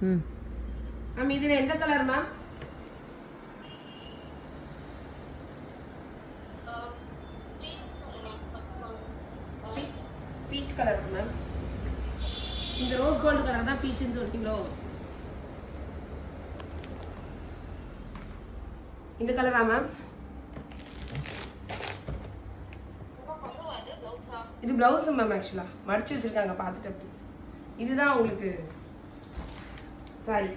Ma'am இதுல எந்த colour ma'am? Peach colour ma'am. இந்த ரோஸ் கோல்டு கலர் தான் பீச்னு சொல்றீங்களோ? இந்த கலரா மேம்? இது பிளவுஸ் மேம். ஆக்சுவலா மடிச்சு வச்சிருக்காங்க பார்த்துட்டு. அப்படி இதுதான் உங்களுக்கு சாரி.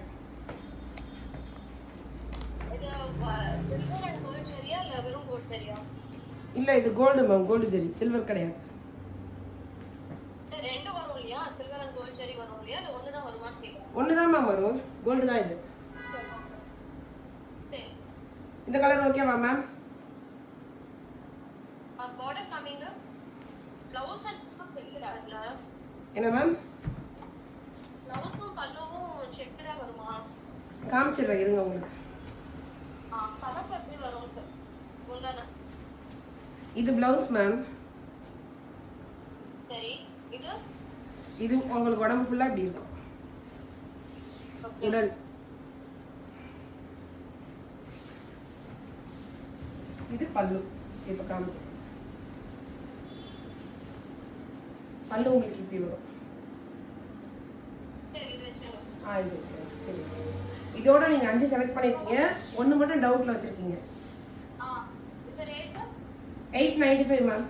இல்ல இது கோல்டு மேம். கோல்டு ஜெரி, சில்வர் கிடையாது. ஒண்ணுதான் மேம் வரும். கோல்டு தான் இது. இந்த கலர் ஓகேவா மேம்? என்ன மேம்? காமிச்சிடுறேன் இருங்க உங்களுக்கு. இது பிளவுஸ் மேம். இது உங்களுக்கு உடம்பு ஃபுல்லா இப்படி இருக்கும். உடல் இது பல்லு. இப்ப காமி பல்லு உங்களுக்கு இப்படி வரும். இது சரி. இதோட நீங்க 5 செலக்ட் பண்ணிருக்கீங்க. ஒன்னு மட்டும் டவுட்ல வச்சிருக்கீங்க. 895 மேம்.